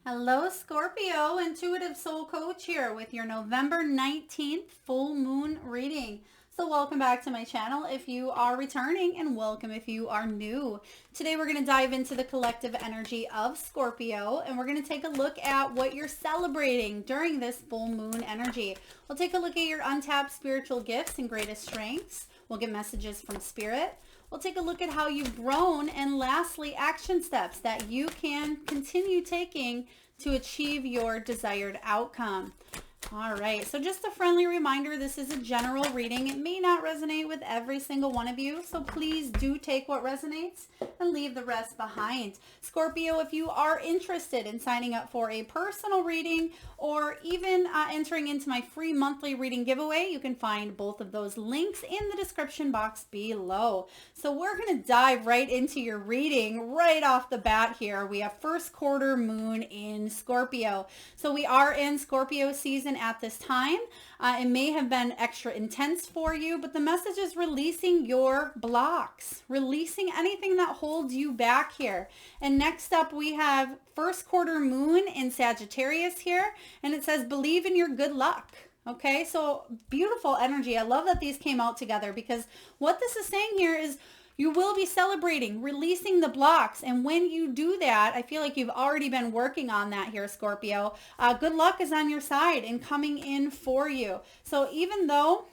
Hello, Scorpio, Intuitive Soul Coach here with your November 19th full moon reading. So welcome back to my channel if you are returning, and welcome if you are new. Today we're going to dive into the collective energy of Scorpio, and we're going to take a look at what you're celebrating during this full moon energy. We'll take a look at your untapped spiritual gifts and greatest strengths. We'll get messages from Spirit. We'll take a look at how you've grown, and lastly, action steps that you can continue taking to achieve your desired outcome. All right, so just a friendly reminder, this is a general reading. It may not resonate with every single one of you, so please do take what resonates and leave the rest behind. Scorpio, if you are interested in signing up for a personal reading or even entering into my free monthly reading giveaway, you can find both of those links in the description box below. So we're going to dive right into your reading right off the bat here. We have first quarter moon in Scorpio. So we are in Scorpio season at this time. It may have been extra intense for you, but the message is releasing your blocks, releasing anything that holds you back here. And next up, we have first quarter moon in Sagittarius here, and it says, believe in your good luck. Okay, so beautiful energy. I love that these came out together, because what this is saying here is you will be celebrating, releasing the blocks. And when you do that, I feel like you've already been working on that here, Scorpio. Good luck is on your side and coming in for you. So even though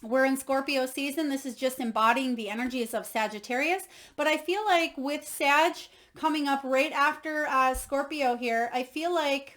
we're in Scorpio season, this is just embodying the energies of Sagittarius. But I feel like with Sag coming up right after Scorpio here, I feel like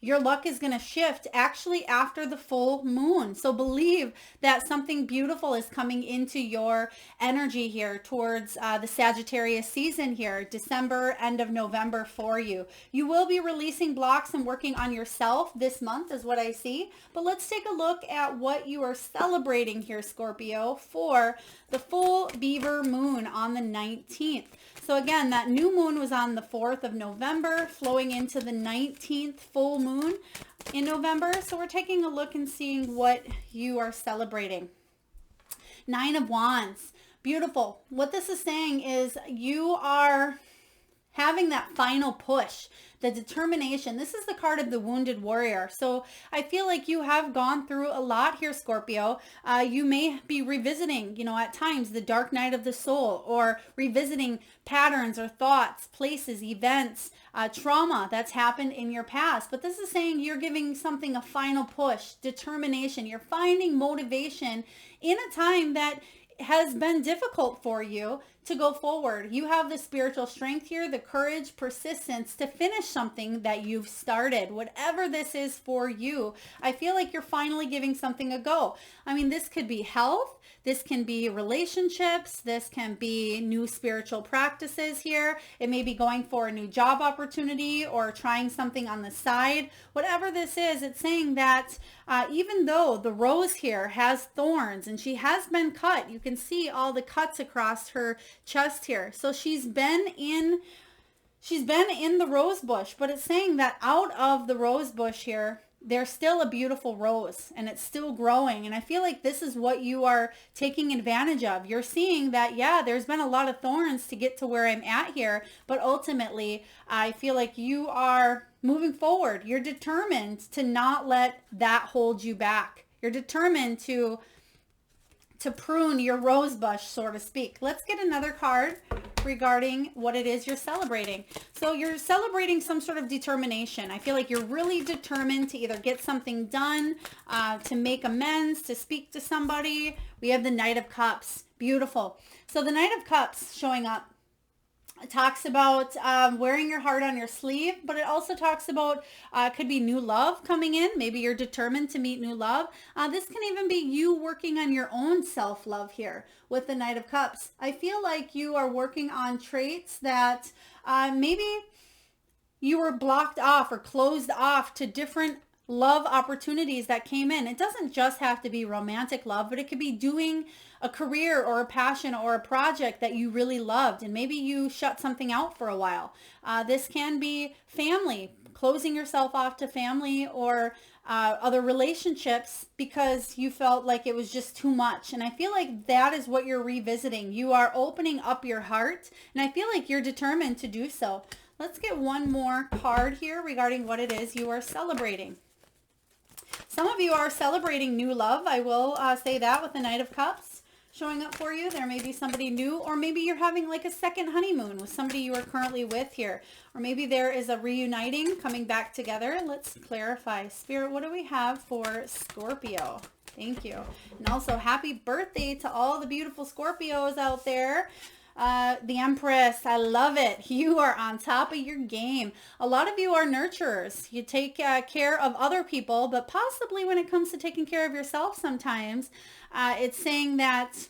your luck is going to shift actually after the full moon. So believe that something beautiful is coming into your energy here towards the Sagittarius season here, December, end of November for you. You will be releasing blocks and working on yourself this month is what I see. But let's take a look at what you are celebrating here, Scorpio, for the full Beaver moon on the 19th. So again, that new moon was on the 4th of November, flowing into the 19th full moon in November. So we're taking a look and seeing what you are celebrating. Nine of Wands. Beautiful. What this is saying is you are having that final push, the determination. This is the card of the wounded warrior. So I feel like you have gone through a lot here, Scorpio. You may be revisiting, at times the dark night of the soul, or revisiting patterns or thoughts, places, events, trauma that's happened in your past. But this is saying you're giving something a final push, determination. You're finding motivation in a time that has been difficult for you to go forward. You have the spiritual strength here, the courage, persistence to finish something that you've started, whatever this is for you. I feel like you're finally giving something a go. I mean, this could be health. This can be relationships. This can be new spiritual practices here. It may be going for a new job opportunity or trying something on the side. Whatever this is, it's saying that even though the rose here has thorns and she has been cut, you can see all the cuts across her chest here. So she's been in the rose bush, but it's saying that out of the rose bush here, there's still a beautiful rose and it's still growing. And I feel like this is what you are taking advantage of. You're seeing that, yeah, there's been a lot of thorns to get to where I'm at here, but ultimately I feel like you are moving forward. You're determined to not let that hold you back. You're determined to prune your rose bush, so to speak. Let's get another card regarding what it is you're celebrating. So you're celebrating some sort of determination. I feel like you're really determined to either get something done, to make amends, to speak to somebody. We have the Knight of Cups. Beautiful. So the Knight of Cups showing up. It talks about wearing your heart on your sleeve, but it also talks about could be new love coming in. Maybe you're determined to meet new love. This can even be you working on your own self-love here with the Knight of Cups. I feel like you are working on traits that maybe you were blocked off or closed off to different love opportunities that came in. It doesn't just have to be romantic love, but it could be doing a career or a passion or a project that you really loved, and maybe you shut something out for a while. This can be family, closing yourself off to family or other relationships because you felt like it was just too much. And I feel like that is what you're revisiting. You are opening up your heart, and I feel like you're determined to do so. Let's get one more card here regarding what it is you are celebrating. Some of you are celebrating new love. I will say that with the Knight of Cups showing up for you. There may be somebody new, or maybe you're having like a second honeymoon with somebody you are currently with here. Or maybe there is a reuniting, coming back together. Let's clarify. Spirit, what do we have for Scorpio? Thank you. And also happy birthday to all the beautiful Scorpios out there. The Empress, I love it. You are on top of your game. A lot of you are nurturers. You take care of other people, but possibly when it comes to taking care of yourself sometimes, it's saying that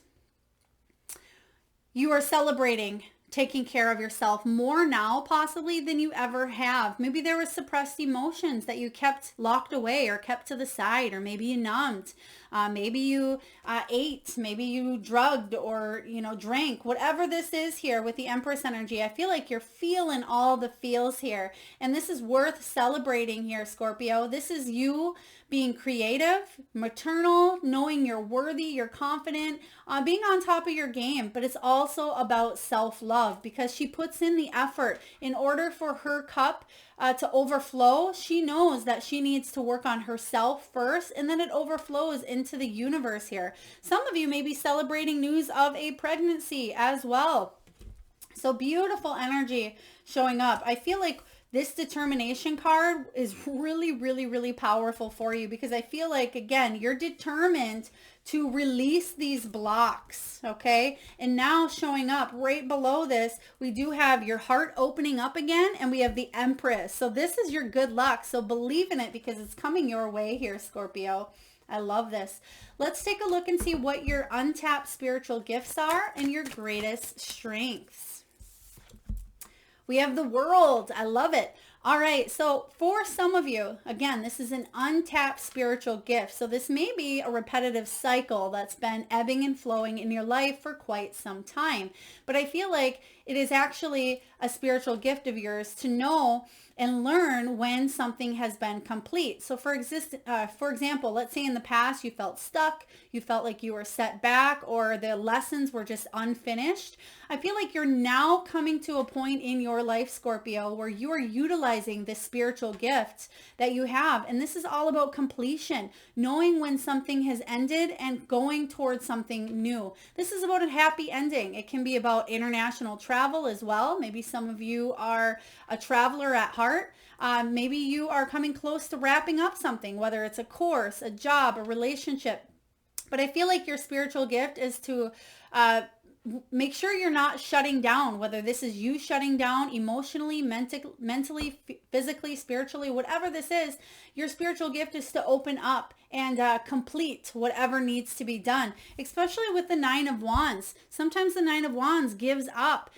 you are celebrating taking care of yourself more now possibly than you ever have. Maybe there were suppressed emotions that you kept locked away or kept to the side, or maybe you numbed. Maybe you ate, maybe you drugged, or, you know, drank. Whatever this is here with the Empress energy, I feel like you're feeling all the feels here. And this is worth celebrating here, Scorpio. This is you being creative, maternal, knowing you're worthy, you're confident, being on top of your game. But it's also about self-love, because she puts in the effort. In order for her cup to overflow, she knows that she needs to work on herself first, and then it overflows into the universe here. Some of you may be celebrating news of a pregnancy as well. So beautiful energy showing up. I feel like this determination card is really, really, really powerful for you, because I feel like, again, you're determined to release these blocks, okay? And now showing up right below this, we do have your heart opening up again, and we have the Empress. So this is your good luck. So believe in it, because it's coming your way here, Scorpio. I love this. Let's take a look and see what your untapped spiritual gifts are and your greatest strengths. We have the World. I love it. All right. So for some of you, again, this is an untapped spiritual gift. So this may be a repetitive cycle that's been ebbing and flowing in your life for quite some time. But I feel like it is actually a spiritual gift of yours to know and learn when something has been complete. So for example, let's say in the past you felt stuck, you felt like you were set back, or the lessons were just unfinished. I feel like you're now coming to a point in your life, Scorpio, where you are utilizing this spiritual gift that you have. And this is all about completion, knowing when something has ended and going towards something new. This is about a happy ending. It can be about international travel as well. Maybe some of you are a traveler at heart. Maybe you are coming close to wrapping up something, whether it's a course, a job, a relationship. But I feel like your spiritual gift is to make sure you're not shutting down, whether this is you shutting down emotionally, mentally, physically, spiritually, whatever this is. Your spiritual gift is to open up and complete whatever needs to be done, especially with the Nine of Wands. Sometimes the Nine of Wands gives up,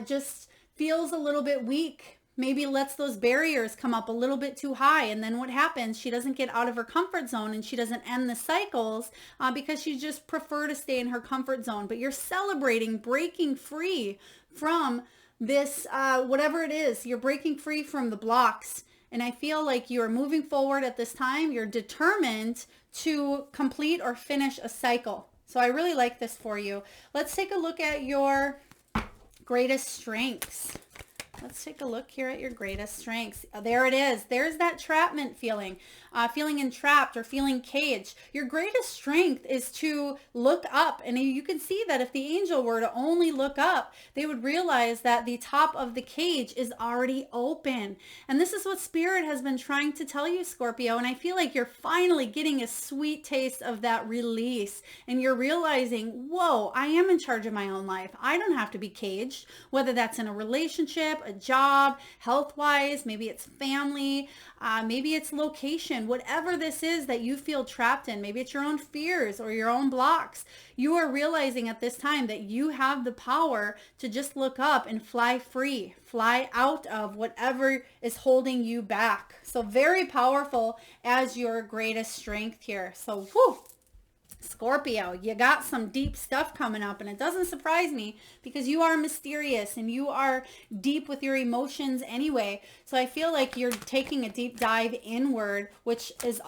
just feels a little bit weak, maybe lets those barriers come up a little bit too high. And then what happens? She doesn't get out of her comfort zone, and she doesn't end the cycles because she just prefer to stay in her comfort zone. But you're celebrating breaking free from this, whatever it is. You're breaking free from the blocks. And I feel like you're moving forward at this time. You're determined to complete or finish a cycle. So I really like this for you. Let's take a look at your greatest strengths. Let's take a look here at your greatest strengths. There it is. There's that trapment feeling, feeling entrapped or feeling caged. Your greatest strength is to look up. And you can see that if the angel were to only look up, they would realize that the top of the cage is already open. And this is what Spirit has been trying to tell you, Scorpio. And I feel like you're finally getting a sweet taste of that release. And you're realizing, whoa, I am in charge of my own life. I don't have to be caged, whether that's in a relationship, a job, health-wise, maybe it's family, maybe it's location, whatever this is that you feel trapped in. Maybe it's your own fears or your own blocks. You are realizing at this time that you have the power to just look up and fly free, fly out of whatever is holding you back. So very powerful as your greatest strength here. So whew, Scorpio, you got some deep stuff coming up, and it doesn't surprise me because you are mysterious and you are deep with your emotions anyway. So I feel like you're taking a deep dive inward, which is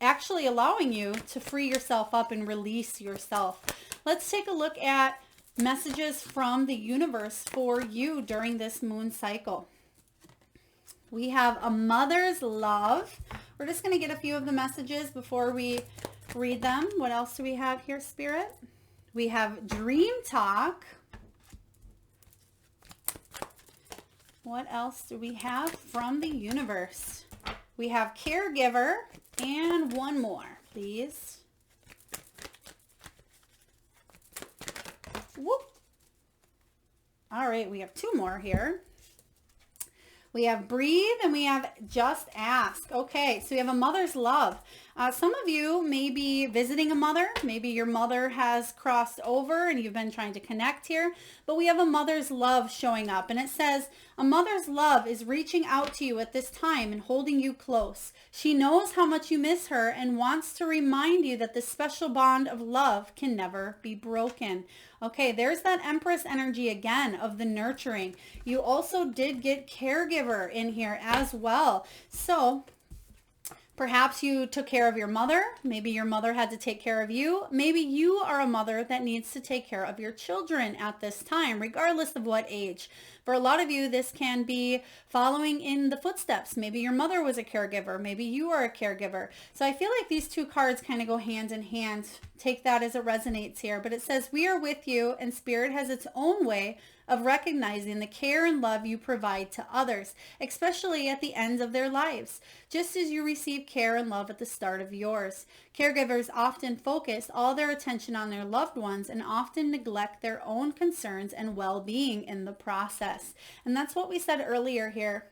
actually allowing you to free yourself up and release yourself. Let's take a look at messages from the universe for you during this moon cycle. We have a mother's love. We're just going to get a few of the messages before we read them. What else do we have here, Spirit? We have dream talk. What else do we have from the universe? We have caregiver and one more, please. Whoop. All right, we have two more here. We have breathe and we have just ask. Okay, so we have a mother's love. Some of you may be visiting a mother. Maybe your mother has crossed over and you've been trying to connect here. But we have a mother's love showing up. And it says, a mother's love is reaching out to you at this time and holding you close. She knows how much you miss her and wants to remind you that this special bond of love can never be broken. Okay, there's that Empress energy again of the nurturing. You also did get caregiver in here as well. So perhaps you took care of your mother. Maybe your mother had to take care of you. Maybe you are a mother that needs to take care of your children at this time, regardless of what age. For a lot of you, this can be following in the footsteps. Maybe your mother was a caregiver. Maybe you are a caregiver. So I feel like these two cards kind of go hand in hand. Take that as it resonates here. But it says, we are with you, and Spirit has its own way of recognizing the care and love you provide to others, especially at the ends of their lives, just as you receive care and love at the start of yours. Caregivers often focus all their attention on their loved ones and often neglect their own concerns and well-being in the process. And that's what we said earlier here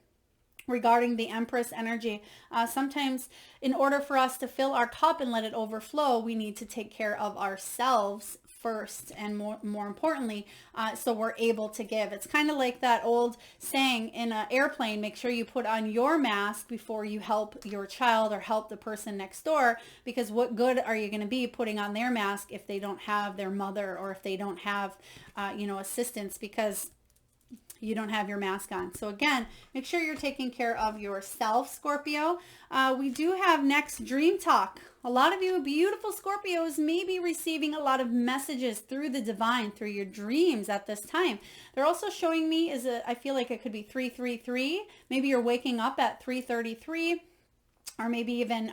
regarding the Empress energy. Sometimes in order for us to fill our cup and let it overflow, we need to take care of ourselves first and more importantly, so we're able to give. It's kind of like that old saying in an airplane, make sure you put on your mask before you help your child or help the person next door, because what good are you going to be putting on their mask if they don't have their mother or if they don't have, assistance because you don't have your mask on. So again, make sure you're taking care of yourself, Scorpio. We do have next dream talk. A lot of you beautiful Scorpios may be receiving a lot of messages through the divine, through your dreams at this time. They're also showing me I feel like it could be 333. Maybe you're waking up at 3:33 or maybe even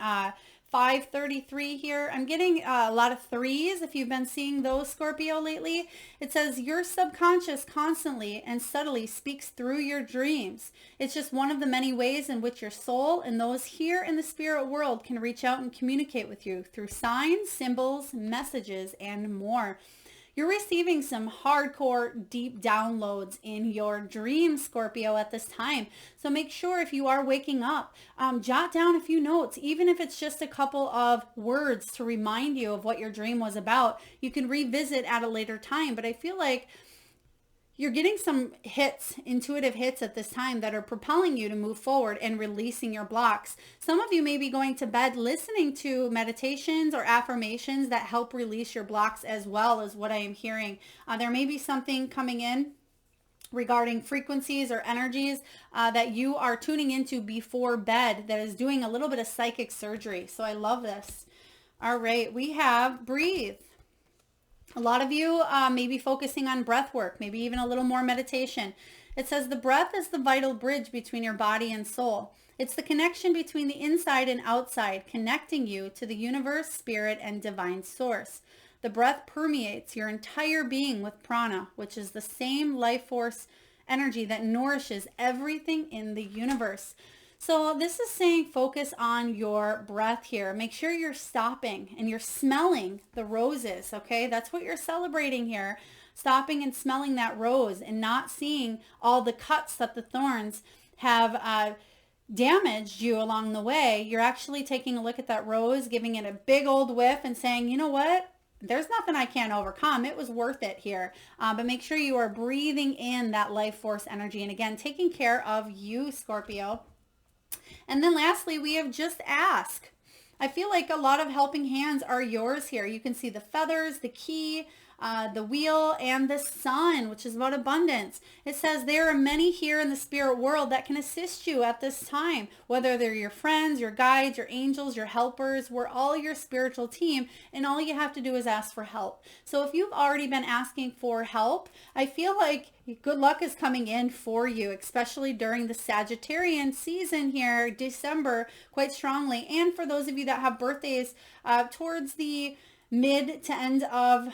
5:33 here. I'm getting a lot of threes. If you've been seeing those, Scorpio, lately, it says your subconscious constantly and subtly speaks through your dreams. It's just one of the many ways in which your soul and those here in the spirit world can reach out and communicate with you through signs, symbols, messages, and more. You're receiving some hardcore deep downloads in your dreams, Scorpio, at this time. So make sure if you are waking up, jot down a few notes, even if it's just a couple of words to remind you of what your dream was about. You can revisit at a later time, but I feel like you're getting some hits, intuitive hits at this time that are propelling you to move forward and releasing your blocks. Some of you may be going to bed listening to meditations or affirmations that help release your blocks as well, as what I am hearing. There may be something coming in regarding frequencies or energies that you are tuning into before bed that is doing a little bit of psychic surgery. So I love this. All right, we have breathe. A lot of you may be focusing on breath work, maybe even a little more meditation. It says the breath is the vital bridge between your body and soul. It's the connection between the inside and outside, connecting you to the universe, spirit, and divine source. The breath permeates your entire being with prana, which is the same life force energy that nourishes everything in the universe. So this is saying focus on your breath here. Make sure you're stopping and you're smelling the roses, okay? That's what you're celebrating here. Stopping and smelling that rose and not seeing all the cuts that the thorns have damaged you along the way. You're actually taking a look at that rose, giving it a big old whiff and saying, you know what? There's nothing I can't overcome. It was worth it here. But make sure you are breathing in that life force energy. And again, taking care of you, Scorpio. And then lastly, we have just ask. I feel like a lot of helping hands are yours here. You can see the feathers, the key, the wheel, and the sun, which is about abundance. It says there are many here in the spirit world that can assist you at this time, whether they're your friends, your guides, your angels, your helpers. We're all your spiritual team, and all you have to do is ask for help. So if you've already been asking for help, I feel like good luck is coming in for you, especially during the Sagittarian season here, December, quite strongly. And for those of you that have birthdays towards the mid to end of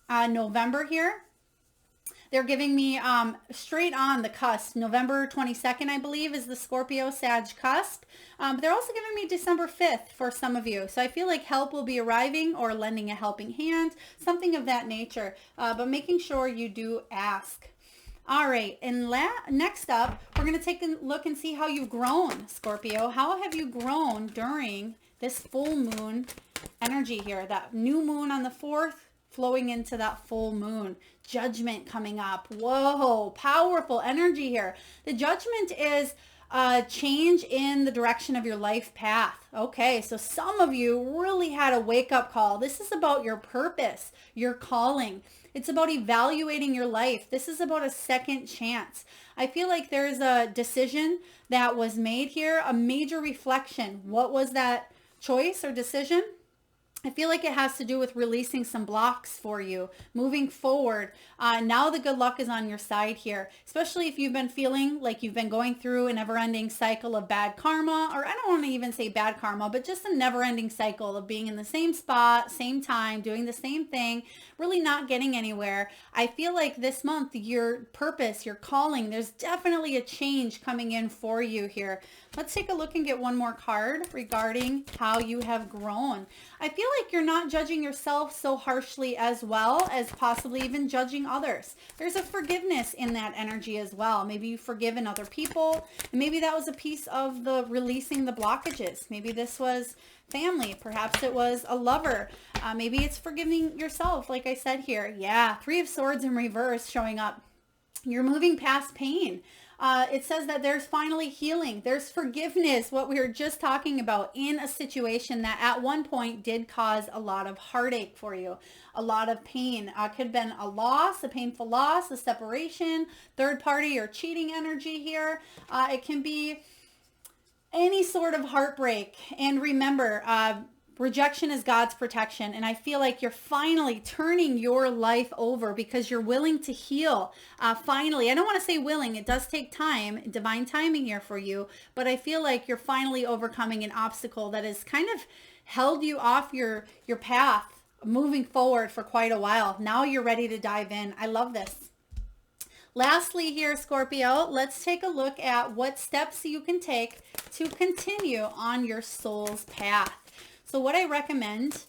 November here, they're giving me straight on the cusp. November 22nd, I believe, is the Scorpio Sag cusp. But they're also giving me December 5th for some of you. So I feel like help will be arriving, or lending a helping hand, something of that nature. But making sure you do ask. All right, and next up, we're going to take a look and see how you've grown, Scorpio. How have you grown during this full moon energy here? That new moon on the 4th, flowing into that full moon. Judgment coming up. Whoa, powerful energy here. The judgment is a change in the direction of your life path. Okay, so some of you really had a wake-up call. This is about your purpose, your calling. It's about evaluating your life. This is about a second chance. I feel like there's a decision that was made here, a major reflection. What was that choice or decision? I feel like it has to do with releasing some blocks for you, moving forward. Now the good luck is on your side here, especially if you've been feeling like you've been going through a never-ending cycle of bad karma, or I don't want to even say bad karma, but just a never-ending cycle of being in the same spot, same time, doing the same thing, really not getting anywhere. I feel like this month, your purpose, your calling, there's definitely a change coming in for you here. Let's take a look and get one more card regarding how you have grown. I feel like you're not judging yourself so harshly, as well as possibly even judging others. There's a forgiveness in that energy as well. Maybe you've forgiven other people, and maybe that was a piece of the releasing the blockages. Maybe this was family. Perhaps it was a lover. Maybe it's forgiving yourself, like I said here. Yeah, 3 of Swords in reverse showing up. You're moving past pain. It says that there's finally healing. There's forgiveness, what we were just talking about, in a situation that at one point did cause a lot of heartache for you, a lot of pain. Could have been a loss, a painful loss, a separation, third party or cheating energy here. It can be any sort of heartbreak. And remember, rejection is God's protection. And I feel like you're finally turning your life over because you're willing to heal. Finally, I don't want to say willing. It does take time, divine timing here for you. But I feel like you're finally overcoming an obstacle that has kind of held you off your path moving forward for quite a while. Now you're ready to dive in. I love this. Lastly here, Scorpio, let's take a look at what steps you can take to continue on your soul's path. So what I recommend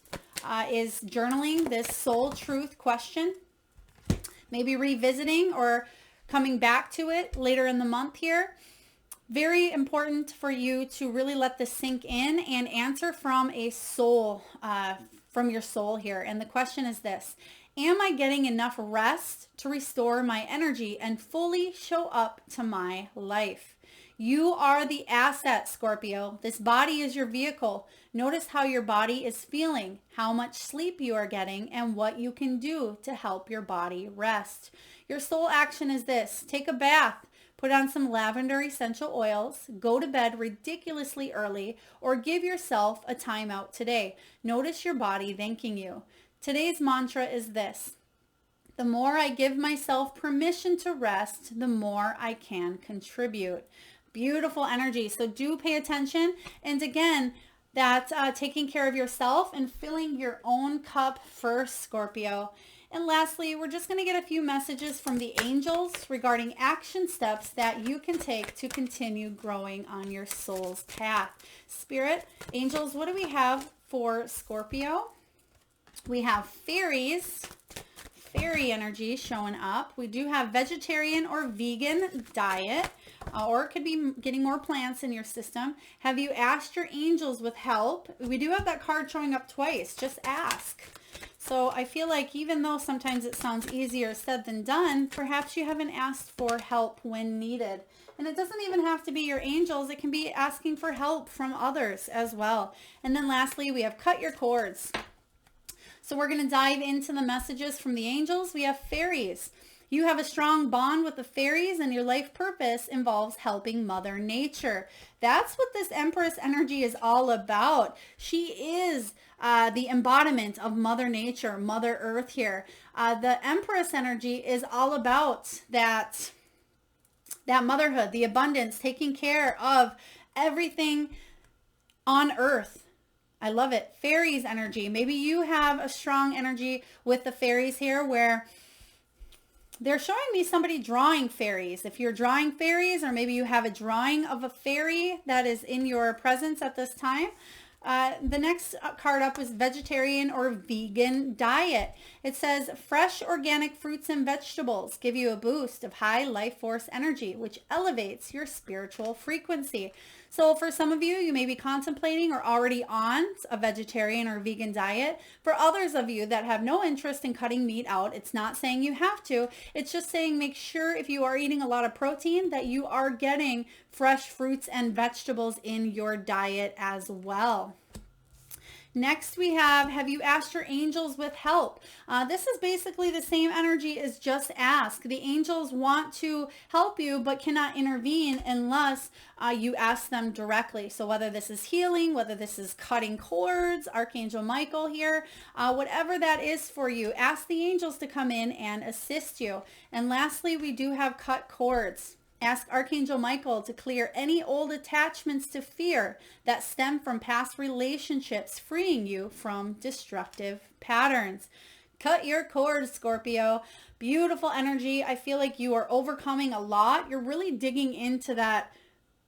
is journaling this soul truth question, maybe revisiting or coming back to it later in the month here. Very important for you to really let this sink in and answer from a soul, from your soul here. And the question is this: am I getting enough rest to restore my energy and fully show up to my life? You are the asset, Scorpio. This body is your vehicle. Notice how your body is feeling, how much sleep you are getting, and what you can do to help your body rest. Your soul action is this: take a bath, put on some lavender essential oils, go to bed ridiculously early, or give yourself a timeout today. Notice your body thanking you. Today's mantra is this: the more I give myself permission to rest, the more I can contribute. Beautiful energy. So do pay attention. And again, that taking care of yourself and filling your own cup first, Scorpio. And lastly, we're just going to get a few messages from the angels regarding action steps that you can take to continue growing on your soul's path. Spirit, angels, what do we have for Scorpio? We have fairies, fairy energy showing up. We do have vegetarian or vegan diet, or it could be getting more plants in your system. Have you asked your angels with help? We do have that card showing up twice. Just ask. So I feel like even though sometimes it sounds easier said than done, perhaps you haven't asked for help when needed. And it doesn't even have to be your angels. It can be asking for help from others as well. And then lastly, we have cut your cords. So we're going to dive into the messages from the angels. We have fairies. You have a strong bond with the fairies, and your life purpose involves helping Mother Nature. That's what this Empress energy is all about. She is the embodiment of Mother Nature, Mother Earth here. The Empress energy is all about that motherhood, the abundance, taking care of everything on Earth. I love it. Fairies energy. Maybe you have a strong energy with the fairies here where they're showing me somebody drawing fairies. If you're drawing fairies, or maybe you have a drawing of a fairy that is in your presence at this time. The next card up is vegetarian or vegan diet. It says fresh organic fruits and vegetables give you a boost of high life force energy, which elevates your spiritual frequency. So for some of you, you may be contemplating or already on a vegetarian or vegan diet. For others of you that have no interest in cutting meat out, it's not saying you have to. It's just saying make sure if you are eating a lot of protein that you are getting fresh fruits and vegetables in your diet as well. Next we have you asked your angels with help? This is basically the same energy as just ask. The angels want to help you but cannot intervene unless you ask them directly. So whether this is healing, whether this is cutting cords, Archangel Michael here, whatever that is for you, ask the angels to come in and assist you. And lastly, we do have cut cords. Ask Archangel Michael to clear any old attachments to fear that stem from past relationships, freeing you from destructive patterns. Cut your cords, Scorpio. Beautiful energy. I feel like you are overcoming a lot. You're really digging into that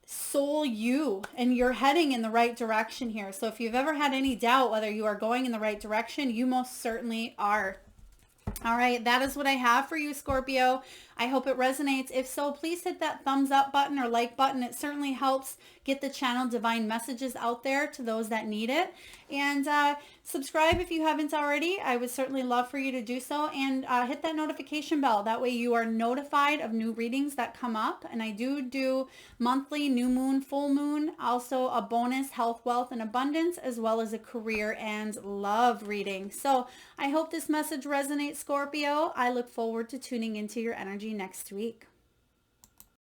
soul you, and you're heading in the right direction here. So if you've ever had any doubt whether you are going in the right direction, you most certainly are. All right, that is what I have for you, Scorpio. I hope it resonates. If so, please hit that thumbs up button or like button. It certainly helps get the channel Divine Messages out there to those that need it. And subscribe if you haven't already. I would certainly love for you to do so. And hit that notification bell. That way you are notified of new readings that come up. And I do monthly, new moon, full moon, also a bonus health, wealth, and abundance, as well as a career and love reading. So I hope this message resonates, Scorpio. I look forward to tuning into your energy next week.